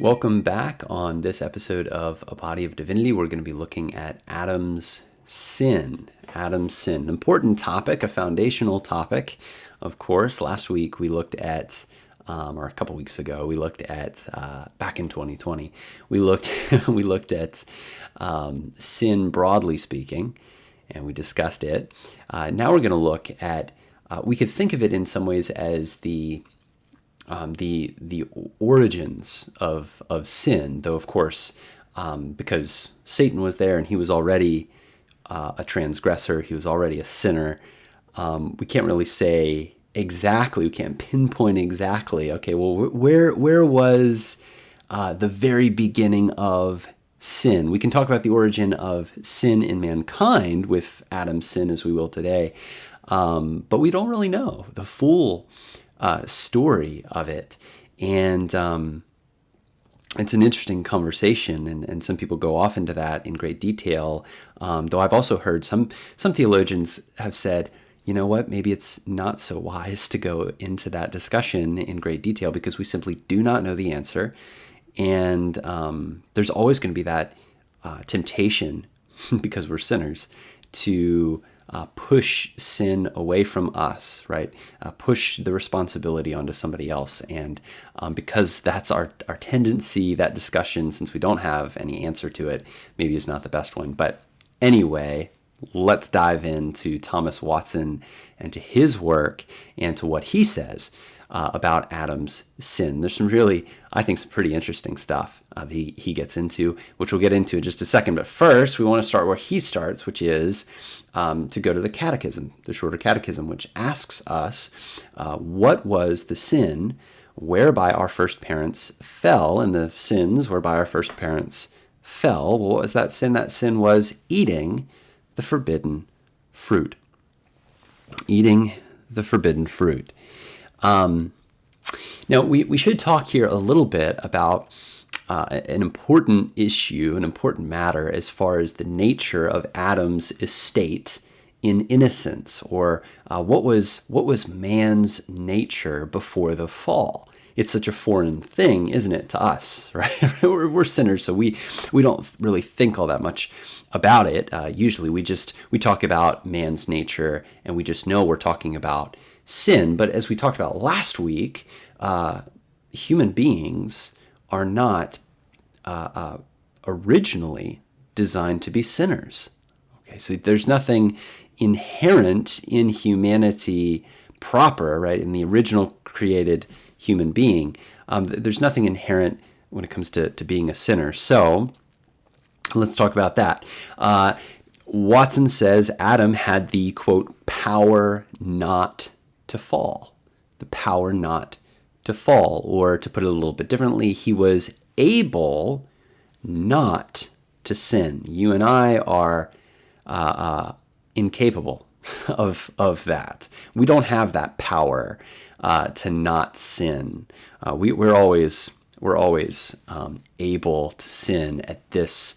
Welcome back. On this episode of A Body of Divinity, we're going to be looking at Adam's sin. Adam's sin, an important topic, a foundational topic. Of course, last week we looked at, or a couple weeks ago, we looked at, back in 2020, we looked at sin broadly speaking, and we discussed it. Now we're going to look at, we could think of it in some ways as the origins of sin, though of course, because Satan was there and he was already a transgressor, he was already a sinner. We can't really say exactly, we can't pinpoint exactly. Okay, well, where was the very beginning of sin? We can talk about the origin of sin in mankind with Adam's sin, as we will today, but we don't really know the full story of it. And it's an interesting conversation, and some people go off into that in great detail. Though I've also heard some theologians have said, you know what, maybe it's not so wise to go into that discussion in great detail because we simply do not know the answer. And there's always going to be that temptation, because we're sinners, to push sin away from us, right? Push the responsibility onto somebody else. And because that's our tendency, that discussion, since we don't have any answer to it, maybe is not the best one. But anyway, let's dive into Thomas Watson and to his work and to what he says about Adam's sin. There's some really, I think, some pretty interesting stuff he gets into, which we'll get into in just a second. But first, we want to start where he starts, which is to go to the Catechism, the Shorter Catechism, which asks us, what was the sin whereby our first parents fell, and the sins whereby our first parents fell? Well, what was that sin? That sin was eating the forbidden fruit. Eating the forbidden fruit. Now, we should talk here a little bit about an important issue, an important matter as far as the nature of Adam's estate in innocence, or what was man's nature before the fall. It's such a foreign thing, isn't it, to us, right? we're sinners, so we don't really think all that much about it. Usually we talk about man's nature, and we just know we're talking about sin. But as we talked about last week, human beings are not originally designed to be sinners. Okay, so there's nothing inherent in humanity proper, right? In the original created human being, there's nothing inherent when it comes to being a sinner. So let's talk about that. Watson says Adam had the, quote, power not to fall. The power not to fall. Or to put it a little bit differently, he was able not to sin. You and I are incapable of that. We don't have that power to not sin. We're always able to sin at this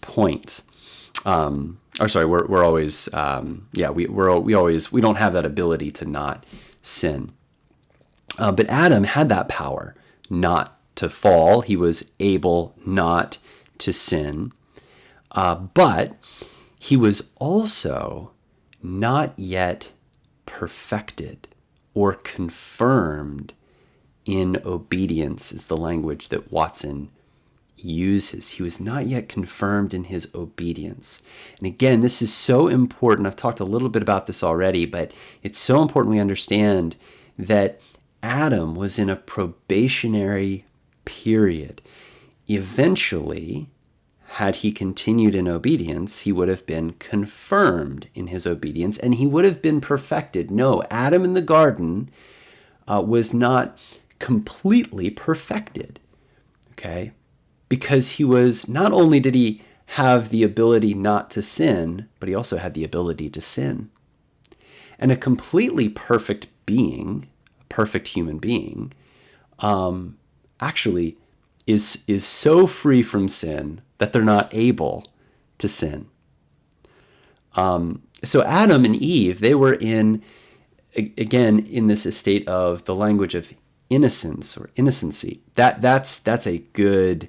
point. We're always we don't have that ability to not sin. But Adam had that power not to fall. He was able not to sin. But he was also not yet perfected or confirmed in obedience, is the language that Watson uses. He was not yet confirmed in his obedience. And again, this is so important. I've talked a little bit about this already, but it's so important we understand that Adam was in a probationary period. Eventually, had he continued in obedience, he would have been confirmed in his obedience, and he would have been perfected. No, Adam in the garden was not completely perfected, okay? Because he was, not only did he have the ability not to sin, but he also had the ability to sin. And a completely perfect being, a perfect human being, actually is so free from sin that they're not able to sin. So Adam and Eve, they were in this estate of the language of innocence or innocency. That's a good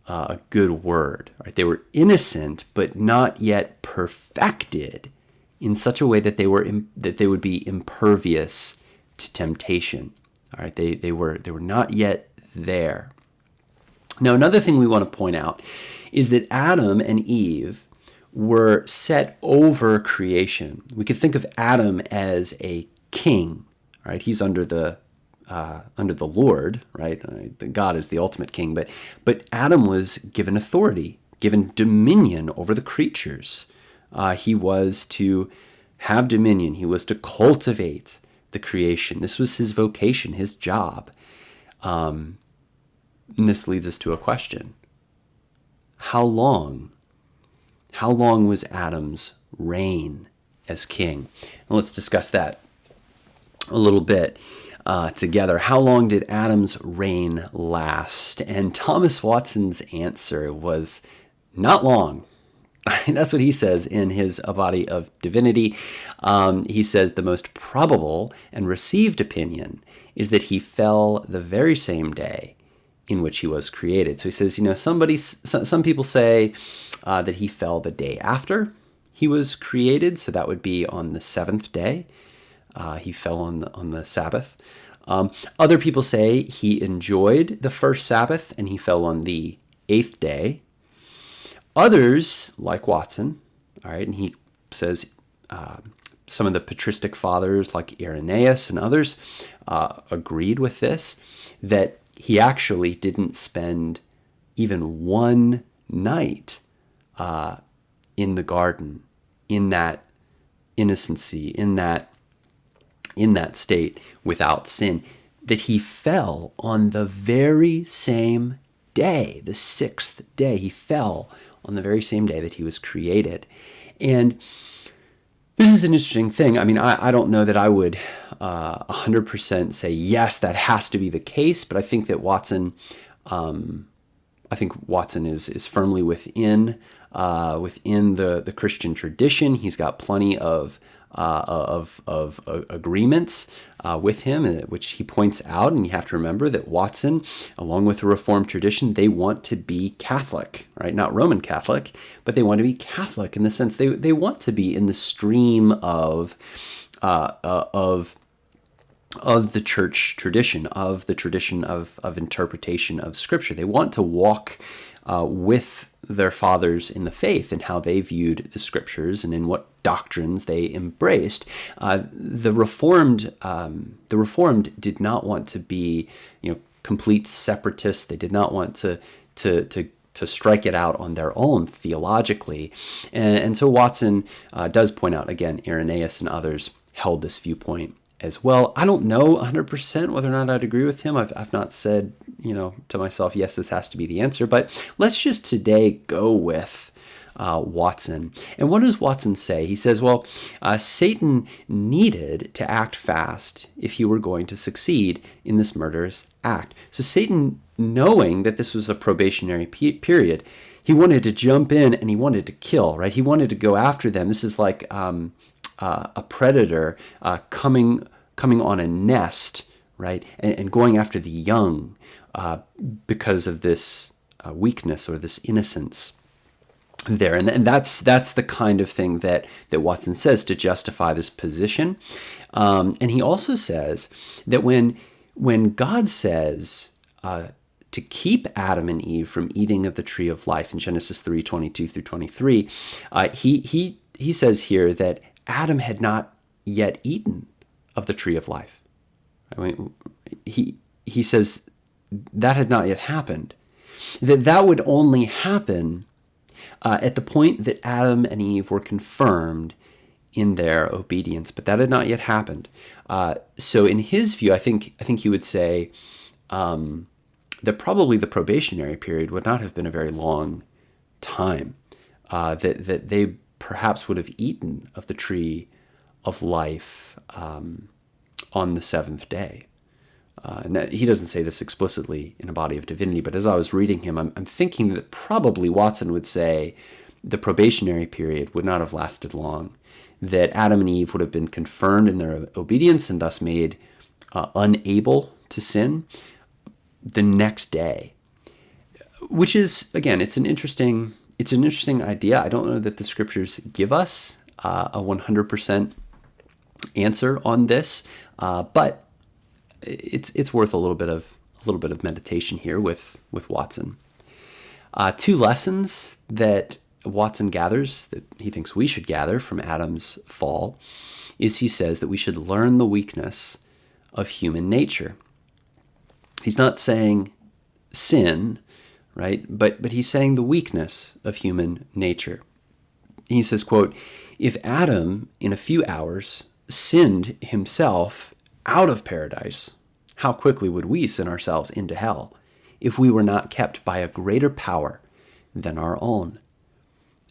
word. Right? They were innocent, but not yet perfected in such a way that they would be impervious to temptation. All right, they were not yet there. Now, another thing we want to point out is that Adam and Eve were set over creation. We could think of Adam as a king, right? He's under the Lord, right? God is the ultimate king, but Adam was given authority, given dominion over the creatures. He was to have dominion. He was to cultivate the creation. This was his vocation, his job. And this leads us to a question. How long was Adam's reign as king? And let's discuss that a little bit together. How long did Adam's reign last? And Thomas Watson's answer was not long. That's what he says in his A Body of Divinity. He says the most probable and received opinion is that he fell the very same day in which he was created. So he says, some people say that he fell the day after he was created. So that would be on the seventh day. He fell on the Sabbath. Other people say he enjoyed the first Sabbath and he fell on the eighth day. Others, like Watson, all right, and he says some of the patristic fathers like Irenaeus and others agreed with this, that he actually didn't spend even one night in the garden, in that innocency, in that state without sin, that he fell on the very same day, the sixth day. He fell on the very same day that he was created. And this is an interesting thing. I mean, I don't know that I would 100% say, yes, that has to be the case, but I think that Watson, is firmly within the Christian tradition. He's got plenty of agreements with him, which he points out. And you have to remember that Watson, along with the Reformed tradition, they want to be Catholic, right? Not Roman Catholic, but they want to be Catholic in the sense they want to be in the stream of the church tradition, of the tradition of interpretation of Scripture. They want to walk with their fathers in the faith and how they viewed the Scriptures and in what doctrines they embraced. The Reformed did not want to be, complete separatists. They did not want to strike it out on their own theologically, and so Watson does point out again. Irenaeus and others held this viewpoint as well. I don't know 100% whether or not I'd agree with him. I've not said, to myself, yes, this has to be the answer, but let's just today go with Watson. And what does Watson say? He says, well, Satan needed to act fast if he were going to succeed in this murderous act. So Satan, knowing that this was a probationary period, he wanted to jump in and he wanted to kill, right? He wanted to go after them. This is like a predator coming on a nest, right, and going after the young because of this weakness or this innocence there. And that's the kind of thing that Watson says to justify this position. And he also says that when God says to keep Adam and Eve from eating of the tree of life in Genesis 3:22 through 23, he says here that Adam had not yet eaten of the tree of life. I mean, he says that had not yet happened. That would only happen at the point that Adam and Eve were confirmed in their obedience, but that had not yet happened. So in his view, I think he would say that probably the probationary period would not have been a very long time, that they perhaps would have eaten of the tree of life on the seventh day. And he doesn't say this explicitly in A Body of Divinity, but as I was reading him, I'm thinking that probably Watson would say the probationary period would not have lasted long, that Adam and Eve would have been confirmed in their obedience and thus made unable to sin the next day, which is, again, it's an interesting idea. I don't know that the scriptures give us a 100% answer on this, but it's worth a little bit of meditation here with Watson. Two lessons that Watson gathers, that he thinks we should gather from Adam's fall, is he says that we should learn the weakness of human nature. He's not saying sin, right? But he's saying the weakness of human nature. He says, quote, "If Adam in a few hours sinned himself out of paradise, how quickly would we sin ourselves into hell if we were not kept by a greater power than our own?"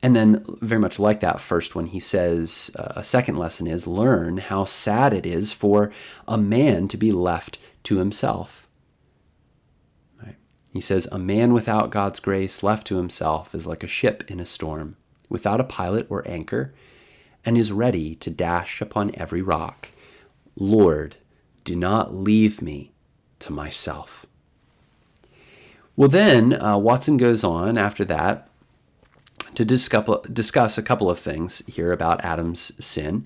And then very much like that first one, he says a second lesson is learn how sad it is for a man to be left to himself. Right? He says, "A man without God's grace left to himself is like a ship in a storm, without a pilot or anchor, and is ready to dash upon every rock. Lord, do not leave me to myself." Well, then Watson goes on after that to discuss a couple of things here about Adam's sin.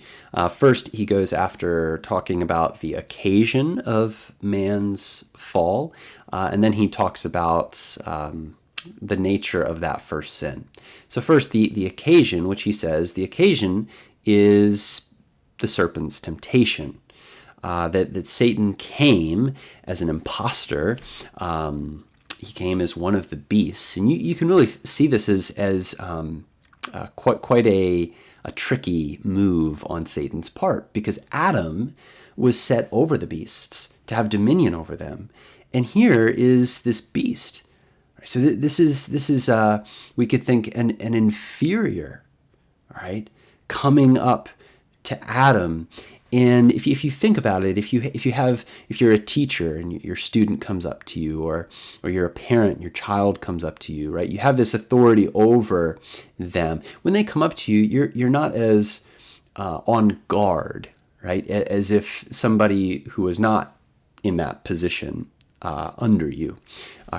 First, he goes after talking about the occasion of man's fall, and then he talks about the nature of that first sin. So first, the occasion, which he says, the occasion is the serpent's temptation, that Satan came as an imposter. He came as one of the beasts, and you can really see this as quite a tricky move on Satan's part, because Adam was set over the beasts to have dominion over them, and here is this beast. So this is we could think an inferior, right, coming up to Adam. And if you think about it, if you're a teacher and your student comes up to you, or you're a parent, your child comes up to you, right? You have this authority over them. When they come up to you, you're not as on guard, right? As if somebody who was not in that position under you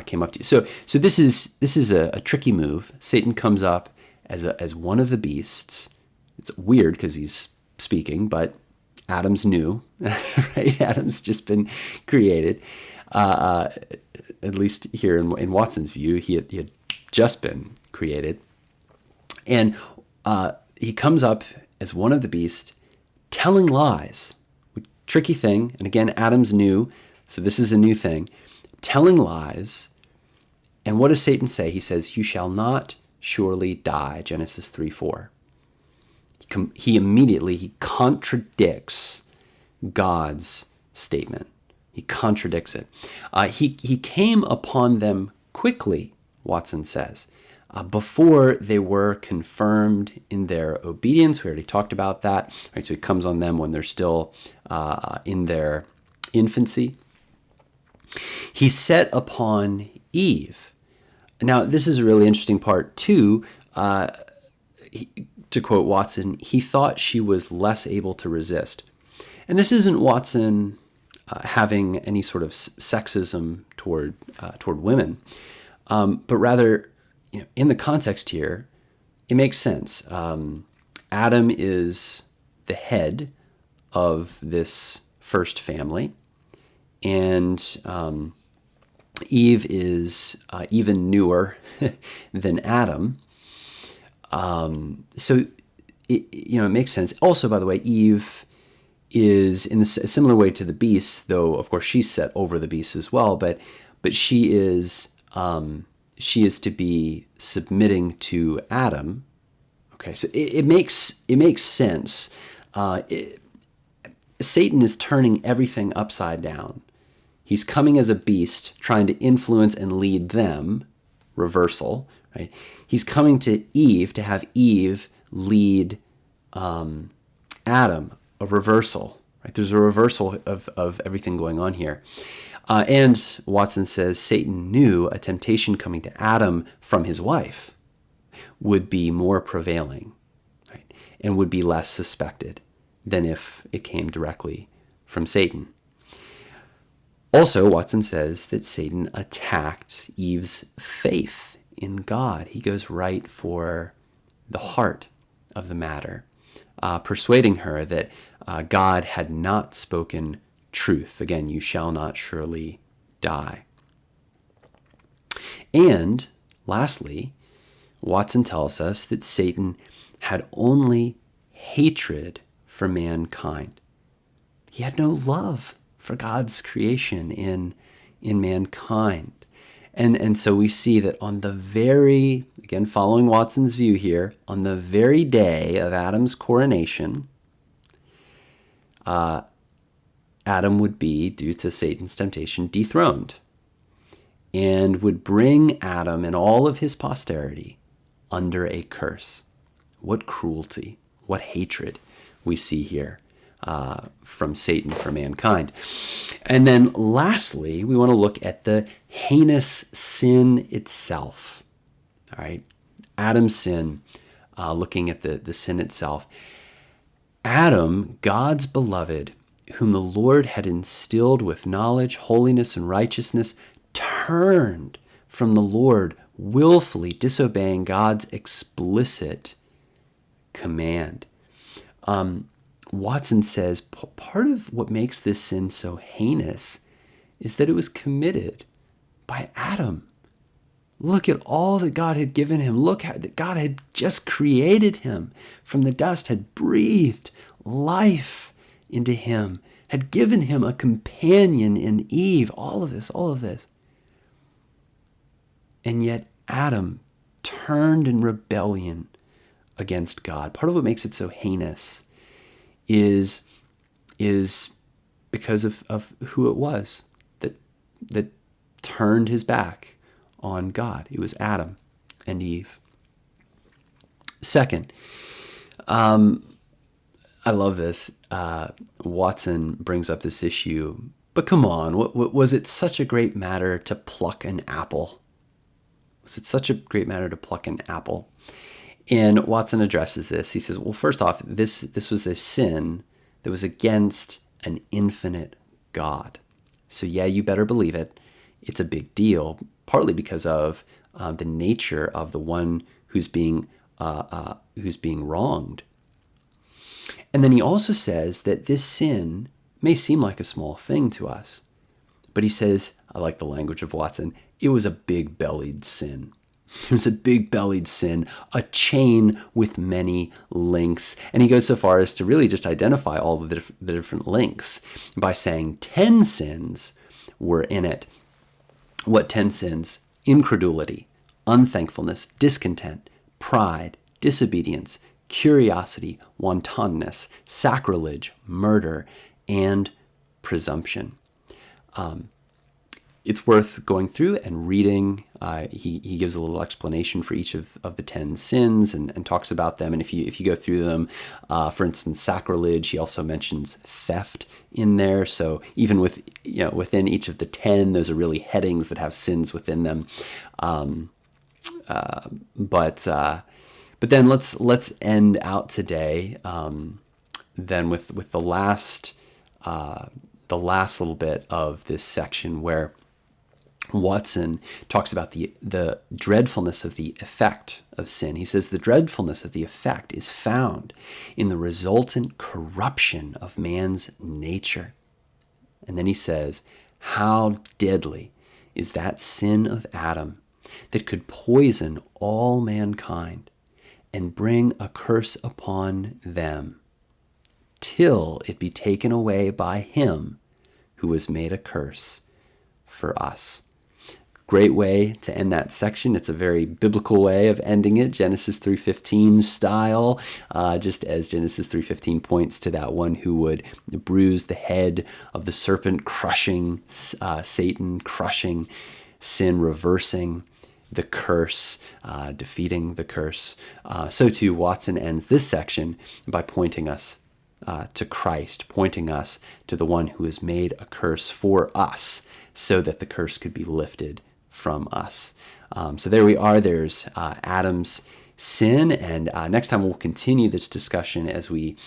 came up to you. So this is a tricky move. Satan comes up as one of the beasts. It's weird because he's speaking, but Adam's new, right? Adam's just been created. At least here in Watson's view, he had just been created. And he comes up as one of the beasts, telling lies. Tricky thing. And again, Adam's new, so this is a new thing. Telling lies. And what does Satan say? He says, "You shall not surely die," Genesis 3:4. He immediately contradicts God's statement. He contradicts it. He came upon them quickly, Watson says, before they were confirmed in their obedience. We already talked about that. Right, so he comes on them when they're still in their infancy. He set upon Eve. Now, this is a really interesting part, too. To quote Watson, he thought she was less able to resist. And this isn't Watson having any sort of sexism toward women, but rather, in the context here, it makes sense. Adam is the head of this first family, and Eve is even newer than Adam. So it makes sense. Also, by the way, Eve is in a similar way to the beast, though of course she's set over the beast as well. But she is to be submitting to Adam. Okay, so it makes sense. Satan is turning everything upside down. He's coming as a beast, trying to influence and lead them. Reversal, right? He's coming to Eve to have Eve lead Adam, a reversal, right? There's a reversal of everything going on here. And Watson says Satan knew a temptation coming to Adam from his wife would be more prevailing, right? And would be less suspected than if it came directly from Satan. Also, Watson says that Satan attacked Eve's faith in God. He goes right for the heart of the matter, persuading her that God had not spoken truth. Again, you shall not surely die. And lastly, Watson tells us that Satan had only hatred for mankind. He had no love for God's creation in mankind. And so we see that on the very, again, following Watson's view here, on the very day of Adam's coronation, Adam would be, due to Satan's temptation, dethroned, and would bring Adam and all of his posterity under a curse. What cruelty, what hatred we see here from Satan for mankind. And then lastly, we want to look at the heinous sin itself. All right, Adam's sin, looking at the sin itself. Adam, God's beloved, whom the Lord had instilled with knowledge, holiness, and righteousness, turned from the Lord, willfully disobeying God's explicit command. Watson says part of what makes this sin so heinous is that it was committed by Adam. Look at all that God had given him. Look how that God had just created him from the dust, had breathed life into him, had given him a companion in Eve. All of this. And yet Adam turned in rebellion against God. Part of what makes it so heinous is because of who it was that turned his back on God. It was Adam and Eve. Second, I love this. Watson brings up this issue, but come on, was it such a great matter to pluck an apple? Was it such a great matter to pluck an apple? And Watson addresses this. He says, well, first off, this was a sin that was against an infinite God. So yeah, you better believe it. It's a big deal, partly because of the nature of the one who's being wronged. And then he also says that this sin may seem like a small thing to us, but he says, I like the language of Watson, it was a big-bellied sin. It was a big-bellied sin, a chain with many links. And he goes so far as to really just identify all of the different links by saying 10 sins were in it. What 10 sins? Incredulity, unthankfulness, discontent, pride, disobedience, curiosity, wantonness, sacrilege, murder, and presumption. It's worth going through and reading. He gives a little explanation for each of the 10 sins and talks about them. And if you go through them, for instance, sacrilege, he also mentions theft in there. So even within each of the 10, those are really headings that have sins within them. But then let's end out today then with the last little bit of this section where Watson talks about the dreadfulness of the effect of sin. He says the dreadfulness of the effect is found in the resultant corruption of man's nature. And then he says, how deadly is that sin of Adam that could poison all mankind and bring a curse upon them, till it be taken away by him who was made a curse for us. Great way to end that section. It's a very biblical way of ending it, Genesis 3:15 style, just as Genesis 3:15 points to that one who would bruise the head of the serpent, crushing Satan, crushing sin, reversing the curse, defeating the curse. So too, Watson ends this section by pointing us to Christ, pointing us to the one who has made a curse for us so that the curse could be lifted from us. So there we are. There's Adam's sin. And next time we'll continue this discussion as we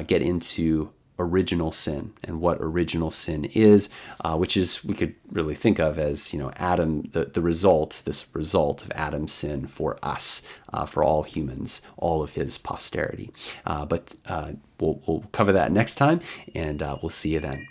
get into original sin and what original sin is, which is we could really think of as Adam, the result, this result of Adam's sin for us, for all humans, all of his posterity. But we'll cover that next time, and we'll see you then.